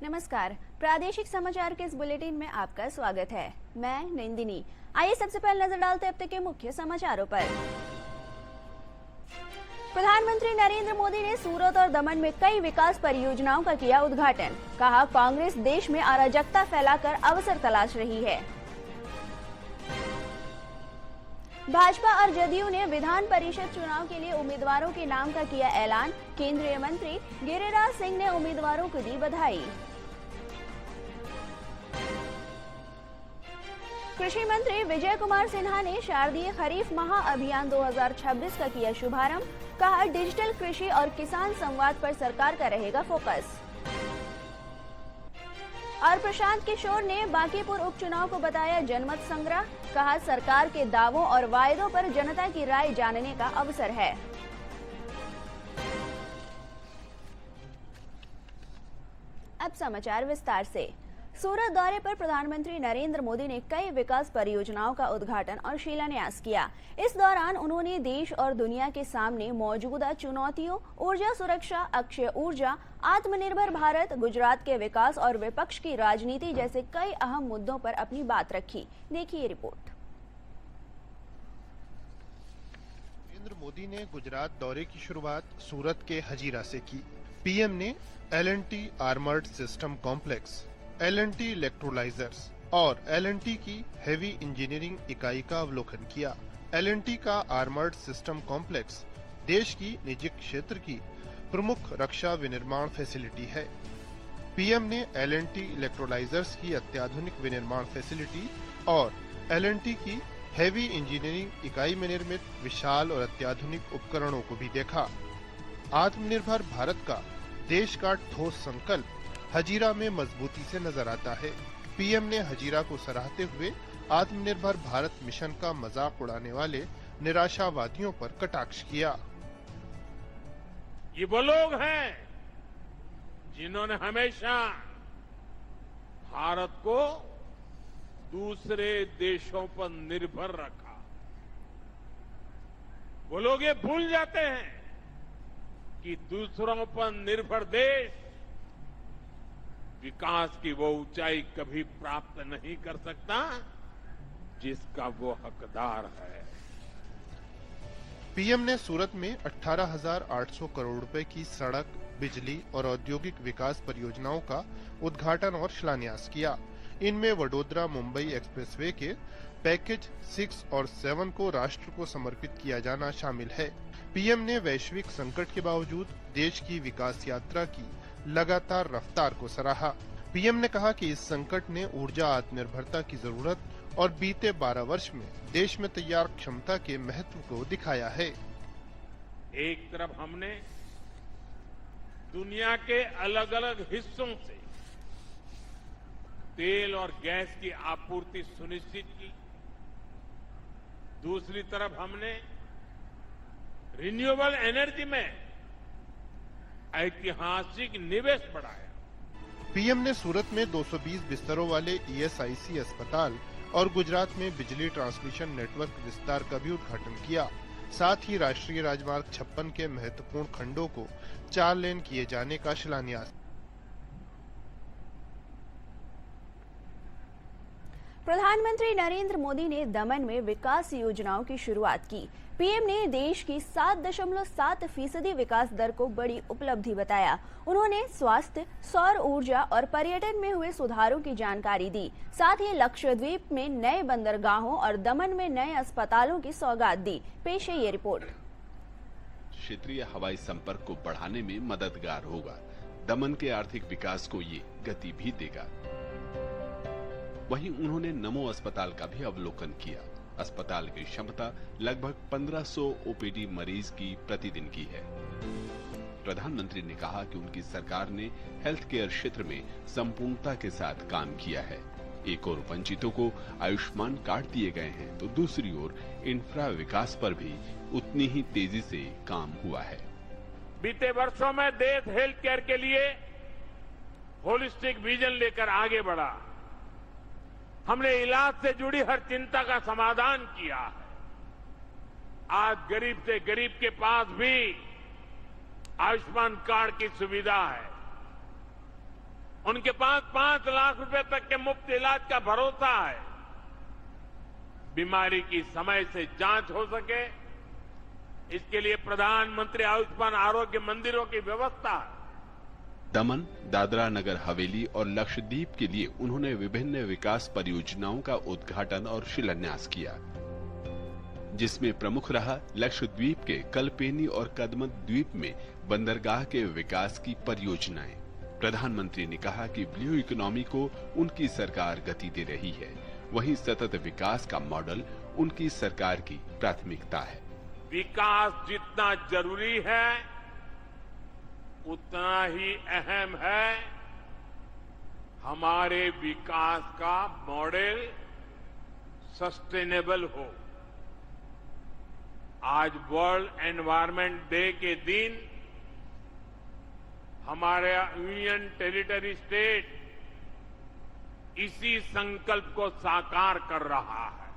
नमस्कार। प्रादेशिक समाचार के इस बुलेटिन में आपका स्वागत है। मैं नंदिनी। आइए सबसे पहले नजर डालते हैं अब तक के मुख्य समाचारों पर। प्रधानमंत्री नरेंद्र मोदी ने सूरत और दमन में कई विकास परियोजनाओं का किया उद्घाटन। कहा, कांग्रेस देश में अराजकता फैलाकर अवसर तलाश रही है। भाजपा और जदयू ने विधान परिषद चुनाव के लिए उम्मीदवारों के नाम का किया ऐलान। केंद्रीय मंत्री गिरिराज सिंह ने उम्मीदवारों को दी बधाई। कृषि मंत्री विजय कुमार सिन्हा ने शारदीय खरीफ महाअभियान 2026 का किया शुभारंभ। कहा, डिजिटल कृषि और किसान संवाद पर सरकार का रहेगा फोकस। और प्रशांत किशोर ने बांकीपुर उपचुनाव को बताया जनमत संग्रह। कहा, सरकार के दावों और वायदों पर जनता की राय जानने का अवसर है। अब समाचार विस्तार से। सूरत दौरे पर प्रधानमंत्री नरेंद्र मोदी ने कई विकास परियोजनाओं का उद्घाटन और शिलान्यास किया। इस दौरान उन्होंने देश और दुनिया के सामने मौजूदा चुनौतियों, ऊर्जा सुरक्षा, अक्षय ऊर्जा, आत्मनिर्भर भारत, गुजरात के विकास और विपक्ष की राजनीति जैसे कई अहम मुद्दों पर अपनी बात रखी। देखिए रिपोर्ट। नरेंद्र मोदी ने गुजरात दौरे की शुरुआत सूरत के हजीरा से की। पीएम ने L&T armoured system complex, L&T electrolysers और L&T की हेवी इंजीनियरिंग इकाई का अवलोकन किया। L&T का आर्मर्ड सिस्टम कॉम्प्लेक्स देश की निजी क्षेत्र की प्रमुख रक्षा विनिर्माण फैसिलिटी है। पीएम ने L&T इलेक्ट्रोलाइजर्स की अत्याधुनिक विनिर्माण फैसिलिटी और L&T की हेवी इंजीनियरिंग इकाई में निर्मित विशाल और अत्याधुनिक उपकरणों को भी देखा। आत्मनिर्भर भारत का देश का ठोस संकल्प हजीरा में मजबूती से नजर आता है। पीएम ने हजीरा को सराहते हुए आत्मनिर्भर भारत मिशन का मजाक उड़ाने वाले निराशावादियों पर कटाक्ष किया। ये वो लोग हैं जिन्होंने हमेशा भारत को दूसरे देशों पर निर्भर रखा। वो लोग ये भूल जाते हैं कि दूसरों पर निर्भर देश विकास की वो ऊंचाई कभी प्राप्त नहीं कर सकता जिसका वो हकदार है। पीएम ने सूरत में 18,800 करोड़ रुपए की सड़क, बिजली और औद्योगिक विकास परियोजनाओं का उद्घाटन और शिलान्यास किया। इनमें वडोदरा मुंबई एक्सप्रेसवे के पैकेज 6 और 7 को राष्ट्र को समर्पित किया जाना शामिल है। पीएम ने वैश्विक संकट के बावजूद देश की विकास यात्रा की लगातार रफ्तार को सराहा। पीएम ने कहा कि इस संकट ने ऊर्जा आत्मनिर्भरता की जरूरत और बीते 12 वर्ष में देश में तैयार क्षमता के महत्व को दिखाया है। एक तरफ हमने दुनिया के अलग अलग हिस्सों से तेल और गैस की आपूर्ति सुनिश्चित की, दूसरी तरफ हमने रिन्यूएबल एनर्जी में ऐतिहासिक निवेश बढ़ाया। पीएम ने सूरत में 220 बिस्तरों वाले ESIC अस्पताल और गुजरात में बिजली ट्रांसमिशन नेटवर्क विस्तार का भी उद्घाटन किया। साथ ही राष्ट्रीय राजमार्ग 56 के महत्वपूर्ण खंडों को 4 लेन किए जाने का शिलान्यास। प्रधानमंत्री नरेंद्र मोदी ने दमन में विकास योजनाओं की शुरुआत की। पीएम ने देश की 7.7% विकास दर को बड़ी उपलब्धि बताया। उन्होंने स्वास्थ्य, सौर ऊर्जा और पर्यटन में हुए सुधारों की जानकारी दी। साथ ही लक्षद्वीप में नए बंदरगाहों और दमन में नए अस्पतालों की सौगात दी। पेश है ये रिपोर्ट। क्षेत्रीय हवाई संपर्क को बढ़ाने में मददगार होगा। दमन के आर्थिक विकास को ये गति भी देगा। वहीं उन्होंने नमो अस्पताल का भी अवलोकन किया। अस्पताल की क्षमता लगभग 1500 ओपीडी मरीज की प्रतिदिन की है। प्रधानमंत्री ने कहा कि उनकी सरकार ने हेल्थ केयर क्षेत्र में संपूर्णता के साथ काम किया है। एक ओर वंचितों को आयुष्मान कार्ड दिए गए हैं, तो दूसरी ओर इंफ्रा विकास पर भी उतनी ही तेजी से काम हुआ है। बीते वर्षों में देश हेल्थ केयर के लिए होलिस्टिक विजन लेकर आगे बढ़ा। हमने इलाज से जुड़ी हर चिंता का समाधान किया है। आज गरीब से गरीब के पास भी आयुष्मान कार्ड की सुविधा है। उनके पास 5 लाख रुपए तक के मुफ्त इलाज का भरोसा है। बीमारी की समय से जांच हो सके, इसके लिए प्रधानमंत्री आयुष्मान आरोग्य मंदिरों की व्यवस्था है। दमन, दादरा नगर हवेली और लक्षद्वीप के लिए उन्होंने विभिन्न विकास परियोजनाओं का उद्घाटन और शिलान्यास किया, जिसमें प्रमुख रहा लक्षद्वीप के कल्पेनी और कदमत द्वीप में बंदरगाह के विकास की परियोजनाएं। प्रधानमंत्री ने कहा कि ब्लू इकोनॉमी को उनकी सरकार गति दे रही है, वहीं सतत विकास का मॉडल उनकी सरकार की प्राथमिकता है। विकास जितना जरूरी है उतना ही अहम है हमारे विकास का मॉडल सस्टेनेबल हो। आज वर्ल्ड एनवायरनमेंट डे के दिन हमारे यूनियन टेरिटरी स्टेट इसी संकल्प को साकार कर रहा है।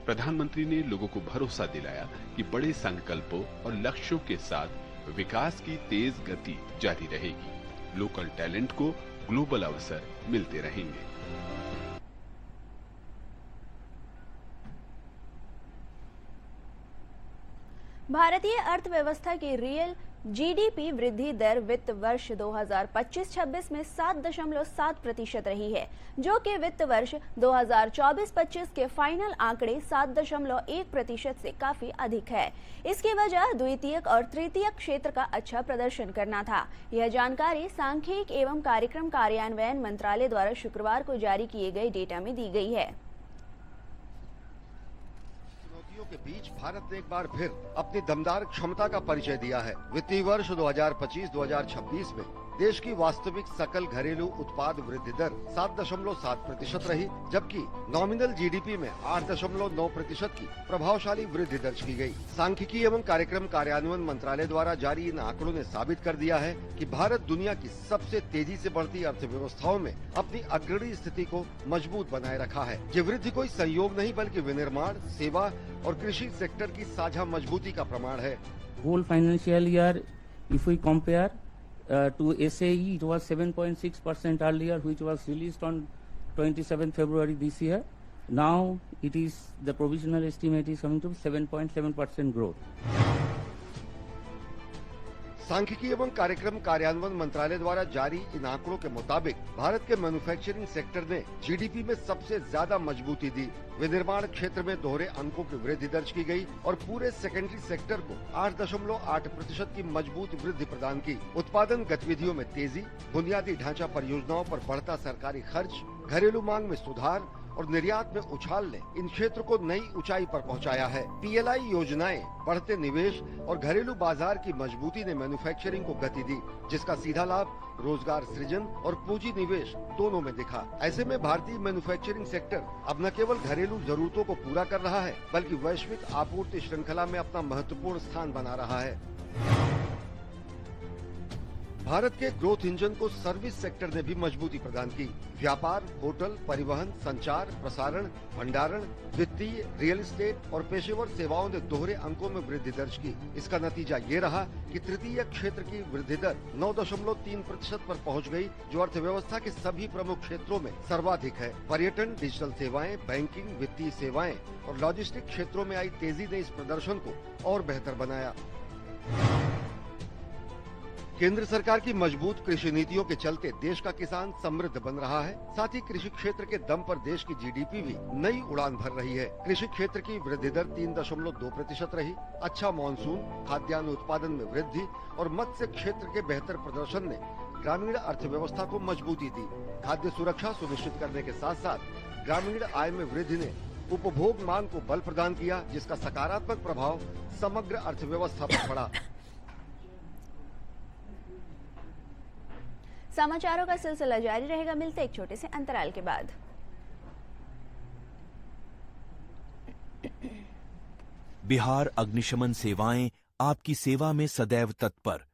प्रधानमंत्री ने लोगों को भरोसा दिलाया कि बड़े संकल्पों और लक्ष्यों के साथ विकास की तेज गति जारी रहेगी। लोकल टैलेंट को ग्लोबल अवसर मिलते रहेंगे। भारतीय अर्थव्यवस्था की रियल जीडीपी वृद्धि दर वित्त वर्ष 2025-26 में 7.7% रही है, जो कि वित्त वर्ष 2024-25 के फाइनल आंकड़े 7.1% से काफी अधिक है। इसकी वजह द्वितीयक और तृतीयक क्षेत्र का अच्छा प्रदर्शन करना था। यह जानकारी सांख्यिकी एवं कार्यक्रम कार्यान्वयन मंत्रालय द्वारा शुक्रवार को जारी किए गए डेटा में दी गई है। के बीच भारत ने एक बार फिर अपनी दमदार क्षमता का परिचय दिया है। वित्तीय वर्ष 2025-2026 में देश की वास्तविक सकल घरेलू उत्पाद वृद्धि दर 7.7% रही, जबकि नॉमिनल जीडीपी में 8.9% की प्रभावशाली वृद्धि दर्ज की गई। सांख्यिकी एवं कार्यक्रम कार्यान्वयन मंत्रालय द्वारा जारी इन आंकड़ों ने साबित कर दिया है कि भारत दुनिया की सबसे तेजी से बढ़ती अर्थव्यवस्थाओं में अपनी अग्रणी स्थिति को मजबूत बनाए रखा है। ये वृद्धि कोई संयोग नहीं बल्कि विनिर्माण, सेवा और कृषि सेक्टर की साझा मजबूती का प्रमाण है। Whole financial year, if we compare to SAE, it was 7.6% earlier, which was released on 27 February this year. Now it is, the provisional estimate is coming to 7.7% growth. सांख्यिकी एवं कार्यक्रम कार्यान्वयन मंत्रालय द्वारा जारी इन आंकड़ों के मुताबिक भारत के मैन्युफैक्चरिंग सेक्टर ने जीडीपी में सबसे ज्यादा मजबूती दी। विनिर्माण क्षेत्र में दोहरे अंकों की वृद्धि दर्ज की गई और पूरे सेकेंडरी सेक्टर को 8.8% की मजबूत वृद्धि प्रदान की। उत्पादन गतिविधियों में तेजी, बुनियादी ढांचा परियोजनाओं पर बढ़ता सरकारी खर्च, घरेलू मांग में सुधार और निर्यात में उछाल ने इन क्षेत्र को नई ऊंचाई पर पहुंचाया है। पीएलआई योजनाएं, बढ़ते निवेश और घरेलू बाजार की मजबूती ने मैन्युफैक्चरिंग को गति दी, जिसका सीधा लाभ रोजगार सृजन और पूंजी निवेश दोनों में दिखा। ऐसे में भारतीय मैन्युफैक्चरिंग सेक्टर अब न केवल घरेलू जरूरतों को पूरा कर रहा है, बल्कि वैश्विक आपूर्ति श्रृंखला में अपना महत्वपूर्ण स्थान बना रहा है। भारत के ग्रोथ इंजन को सर्विस सेक्टर ने भी मजबूती प्रदान की। व्यापार, होटल, परिवहन, संचार, प्रसारण, भंडारण, वित्तीय, रियल एस्टेट और पेशेवर सेवाओं ने दोहरे अंकों में वृद्धि दर्ज की। इसका नतीजा ये रहा कि तृतीय क्षेत्र की वृद्धि दर 9.3% पर पहुंच गई, जो अर्थव्यवस्था के सभी प्रमुख क्षेत्रों में सर्वाधिक है। पर्यटन, डिजिटल सेवाएं, बैंकिंग, वित्तीय सेवाएं और लॉजिस्टिक क्षेत्रों में आई तेजी ने इस प्रदर्शन को और बेहतर बनाया। केंद्र सरकार की मजबूत कृषि नीतियों के चलते देश का किसान समृद्ध बन रहा है। साथ ही कृषि क्षेत्र के दम पर देश की जीडीपी भी नई उड़ान भर रही है। कृषि क्षेत्र की वृद्धि दर 3.2% रही। अच्छा मानसून, खाद्यान्न उत्पादन में वृद्धि और मत्स्य क्षेत्र के बेहतर प्रदर्शन ने ग्रामीण अर्थव्यवस्था को मजबूती दी। खाद्य सुरक्षा सुनिश्चित करने के साथ साथ ग्रामीण आय में वृद्धि ने उपभोग मांग को बल प्रदान किया, जिसका सकारात्मक प्रभाव समग्र अर्थव्यवस्था पर पड़ा। समाचारों का सिलसिला जारी रहेगा। मिलते एक छोटे से अंतराल के बाद। बिहार अग्निशमन सेवाएं आपकी सेवा में सदैव तत्पर।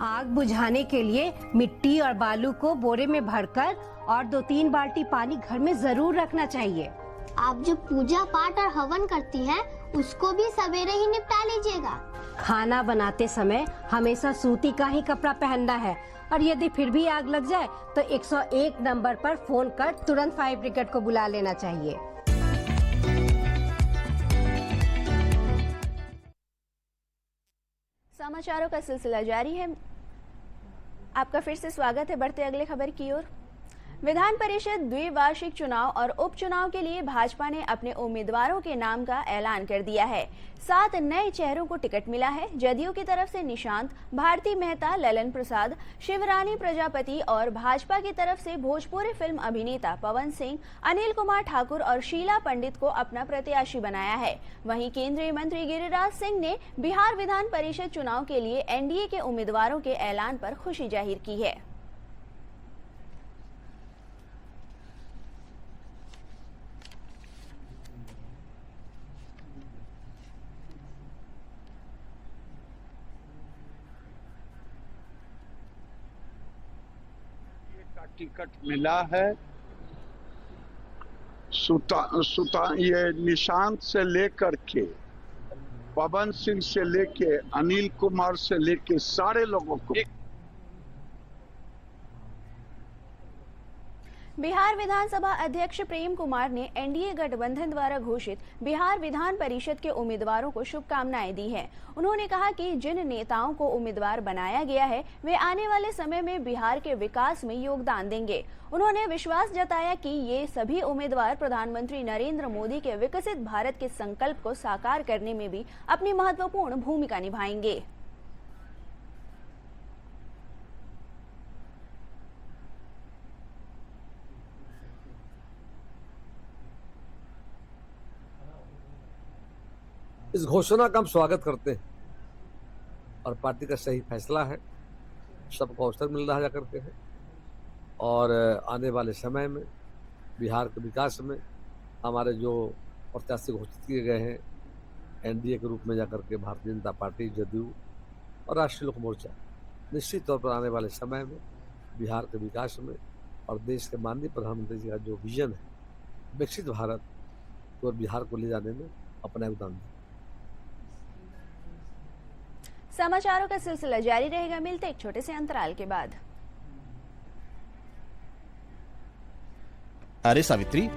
आग बुझाने के लिए मिट्टी और बालू को बोरे में भरकर और 2-3 बाल्टी पानी घर में जरूर रखना चाहिए। आप जो पूजा पाठ और हवन करती हैं, उसको भी सवेरे ही निपटा लीजिएगा। खाना बनाते समय हमेशा सूती का ही कपड़ा पहनना है और यदि फिर भी आग लग जाए तो 101 नंबर पर फोन कर तुरंत फायर ब्रिगेड को बुला लेना चाहिए। समाचारों का सिलसिला जारी है। आपका फिर से स्वागत है। बढ़ते अगले खबर की ओर। विधान परिषद द्विवार्षिक चुनाव और उपचुनाव के लिए भाजपा ने अपने उम्मीदवारों के नाम का ऐलान कर दिया है। 7 नए चेहरों को टिकट मिला है। जदयू की तरफ से निशांत, भारती मेहता, ललन प्रसाद, शिवरानी प्रजापति और भाजपा की तरफ से भोजपुरी फिल्म अभिनेता पवन सिंह, अनिल कुमार ठाकुर और शीला पंडित को अपना प्रत्याशी बनाया है। वहीं केंद्रीय मंत्री गिरिराज सिंह ने बिहार विधान परिषद चुनाव के लिए एनडीए के उम्मीदवारों के ऐलान पर खुशी जाहिर की है। टिकट मिला है। ये निशांत से लेकर के पवन सिंह से लेके अनिल कुमार से लेके सारे लोगों को। बिहार विधानसभा अध्यक्ष प्रेम कुमार ने एनडीए गठबंधन द्वारा घोषित बिहार विधान परिषद के उम्मीदवारों को शुभकामनाएं दी हैं। उन्होंने कहा कि जिन नेताओं को उम्मीदवार बनाया गया है वे आने वाले समय में बिहार के विकास में योगदान देंगे। उन्होंने विश्वास जताया कि ये सभी उम्मीदवार प्रधानमंत्री नरेंद्र मोदी के विकसित भारत के संकल्प को साकार करने में भी अपनी महत्वपूर्ण भूमिका निभाएंगे। इस घोषणा का हम स्वागत करते हैं और पार्टी का सही फैसला है। सबको अवसर मिल रहा जाकर के है और आने वाले समय में बिहार के विकास में हमारे जो प्रत्याशी घोषित किए गए हैं एनडीए के रूप में जाकर के भारतीय जनता पार्टी, जदयू और राष्ट्रीय लोक मोर्चा निश्चित तौर पर आने वाले समय में बिहार के विकास में और देश के माननीय प्रधानमंत्री जी का जो विजन है विकसित भारत और बिहार को ले जाने में अपना योगदान दें। समाचारों का सिलसिला जारी रहेगा। मिलते एक छोटे से अंतराल के बाद। अरे सावित्री,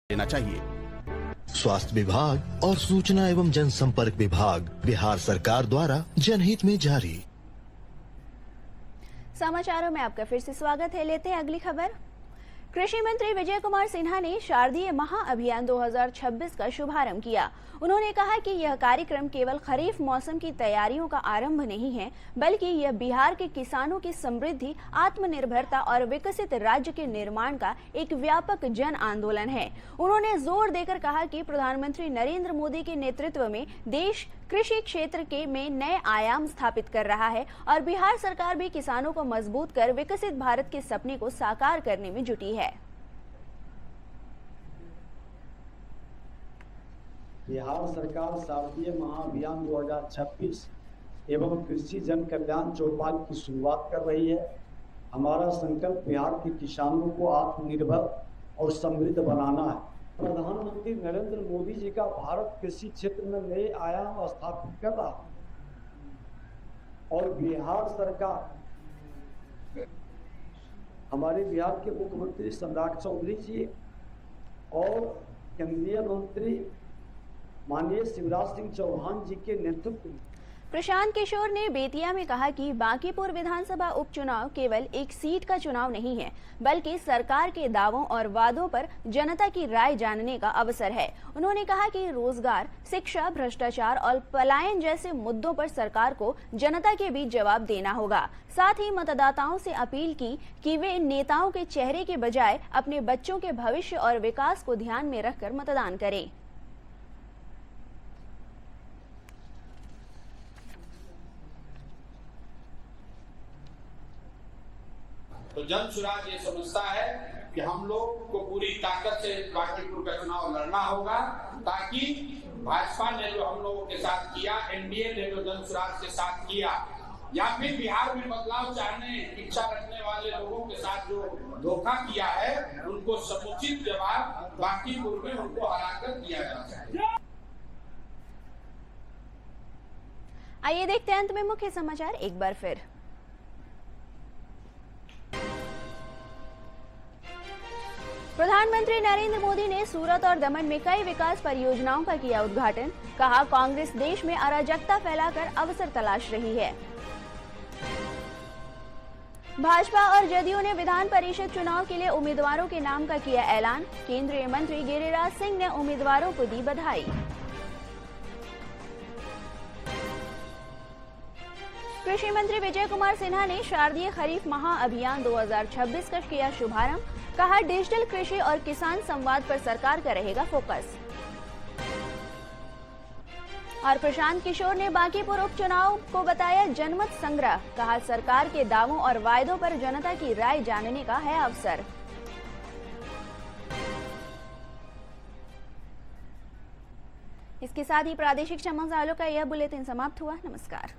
लेना चाहिए। स्वास्थ्य विभाग और सूचना एवं जनसंपर्क विभाग बिहार सरकार द्वारा जनहित में जारी। समाचारों में आपका फिर से स्वागत है। लेते हैं अगली खबर। कृषि मंत्री विजय कुमार सिन्हा ने शारदीय महाअभियान 2026 का शुभारंभ किया। उन्होंने कहा कि यह कार्यक्रम केवल खरीफ मौसम की तैयारियों का आरंभ नहीं है, बल्कि यह बिहार के किसानों की समृद्धि, आत्मनिर्भरता और विकसित राज्य के निर्माण का एक व्यापक जन आंदोलन है। उन्होंने जोर देकर कहा कि प्रधानमंत्री नरेंद्र मोदी के नेतृत्व में देश कृषि क्षेत्र में नए आयाम स्थापित कर रहा है और बिहार सरकार भी किसानों को मजबूत कर विकसित भारत के सपने को साकार करने में जुटी है। बिहार सरकार शारदीय महाअभियान 2026 एवं कृषि जन कल्याण चौपाल की शुरुआत कर रही है। हमारा संकल्प बिहार के किसानों को आत्मनिर्भर और समृद्ध बनाना है। प्रधानमंत्री नरेंद्र मोदी जी का भारत कृषि क्षेत्र में नए आयाम स्थापित कर रहा है और बिहार सरकार, हमारे बिहार के मुख्यमंत्री सम्राट चौधरी जी और केंद्रीय मंत्री माननीय शिवराज सिंह चौहान जी के नेतृत्व में। प्रशांत किशोर ने बेतिया में कहा कि बांकीपुर विधानसभा उपचुनाव केवल एक सीट का चुनाव नहीं है, बल्कि सरकार के दावों और वादों पर जनता की राय जानने का अवसर है। उन्होंने कहा कि रोजगार, शिक्षा, भ्रष्टाचार और पलायन जैसे मुद्दों पर सरकार को जनता के बीच जवाब देना होगा। साथ ही मतदाताओं से अपील की कि वे नेताओं के चेहरे के बजाय अपने बच्चों के भविष्य और विकास को ध्यान में रखकर मतदान करें। तो जन सुराज ये समझता है कि हम लोग को पूरी ताकत से बांकीपुर का चुनाव लड़ना होगा, ताकि भाजपा ने जो हम लोगों के साथ किया, एनडीए ने जो जन सुराज के साथ किया, या फिर बिहार में बदलाव चाहने इच्छा रखने वाले लोगों के साथ जो धोखा किया है, उनको समुचित जवाब बांकीपुर में उनको हराकर दिया जा सके। आइए देखते हैं अंत में मुख्य समाचार एक बार फिर। प्रधानमंत्री नरेंद्र मोदी ने सूरत और दमन में कई विकास परियोजनाओं का किया उद्घाटन। कहा, कांग्रेस देश में अराजकता फैलाकर अवसर तलाश रही है। भाजपा और जदयू ने विधान परिषद चुनाव के लिए उम्मीदवारों के नाम का किया ऐलान। केंद्रीय मंत्री गिरिराज सिंह ने उम्मीदवारों को दी बधाई। कृषि मंत्री विजय कुमार सिन्हा ने शारदीय खरीफ महाअभियान 2026 का किया शुभारंभ। कहा, डिजिटल कृषि और किसान संवाद पर सरकार का रहेगा फोकस। और प्रशांत किशोर ने बांकीपुर उपचुनाव को बताया जनमत संग्रह। कहा, सरकार के दावों और वायदों पर जनता की राय जानने का है अवसर। इसके साथ ही प्रादेशिक समाचारों का यह बुलेटिन समाप्त हुआ। नमस्कार।